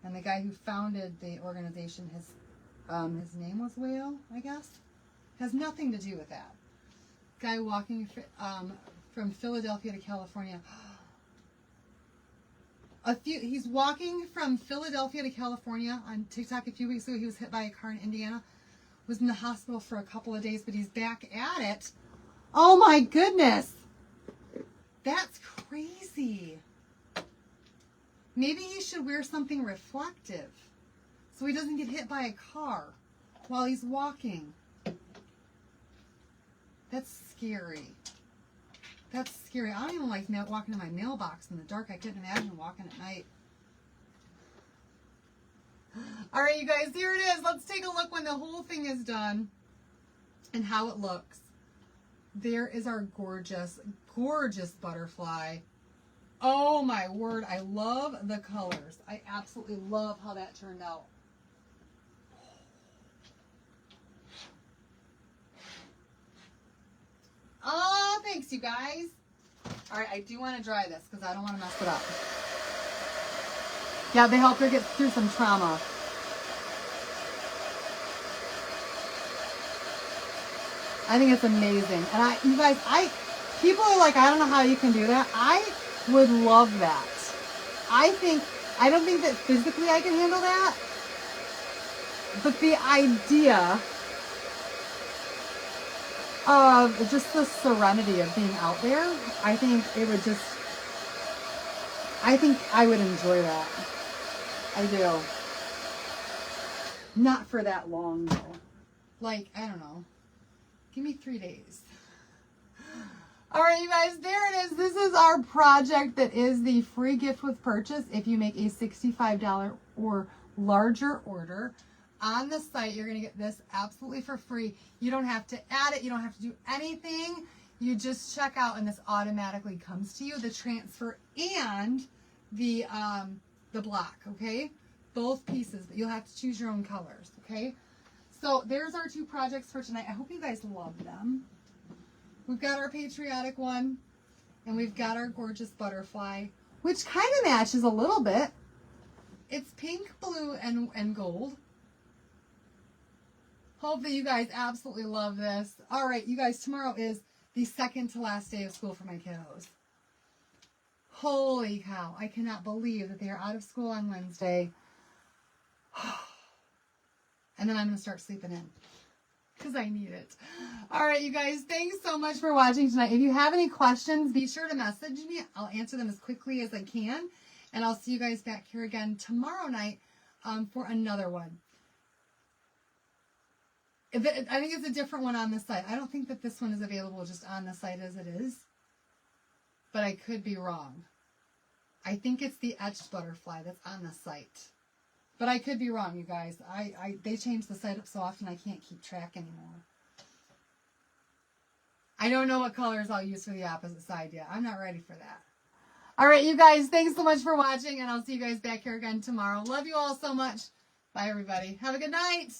A: And the guy who founded the organization, his name was Whale, I guess. Has nothing to do with that. Guy walking from Philadelphia to California. He's walking from Philadelphia to California on TikTok a few weeks ago. He was hit by a car in Indiana. Was in the hospital for a couple of days, but he's back at it. Oh my goodness. That's crazy. Maybe he should wear something reflective so he doesn't get hit by a car while he's walking. That's scary. That's scary. I don't even like walking in my mailbox in the dark. I couldn't imagine walking at night. All right, you guys, here it is. Let's take a look when the whole thing is done and how it looks. There is our gorgeous, gorgeous butterfly. Oh my word, I love the colors. I absolutely love how that turned out. Oh, thanks you guys. All right, I do want to dry this because I don't want to mess it up. Yeah, they helped her get through some trauma. I think it's amazing. And you guys, people are like, I don't know how you can do that. I would love that. I don't think that physically I can handle that. But the idea of just the serenity of being out there, I think I would enjoy that. I do. Not for that long though. Like, I don't know. Give me 3 days. All right, you guys, there it is. This is our project that is the free gift with purchase. If you make a $65 or larger order on the site, you're going to get this absolutely for free. You don't have to add it. You don't have to do anything. You just check out and this automatically comes to you, the transfer and the block, okay? Both pieces, but you'll have to choose your own colors, okay? So there's our 2 projects for tonight. I hope you guys love them. We've got our patriotic one, and we've got our gorgeous butterfly, which kind of matches a little bit. It's pink, blue, and gold. Hope that you guys absolutely love this. All right, you guys, tomorrow is the second to last day of school for my kiddos. Holy cow, I cannot believe that they are out of school on Wednesday. And then I'm going to start sleeping in because I need it. All right, you guys, thanks so much for watching tonight. If you have any questions, be sure to message me. I'll answer them as quickly as I can. And I'll see you guys back here again tomorrow night for another one. I think it's a different one on the site. I don't think that this one is available just on the site as it is. But I could be wrong. I think it's the etched butterfly that's on the site. But I could be wrong, you guys. They change the site up so often I can't keep track anymore. I don't know what colors I'll use for the opposite side yet. I'm not ready for that. All right, you guys, thanks so much for watching, and I'll see you guys back here again tomorrow. Love you all so much. Bye, everybody. Have a good night.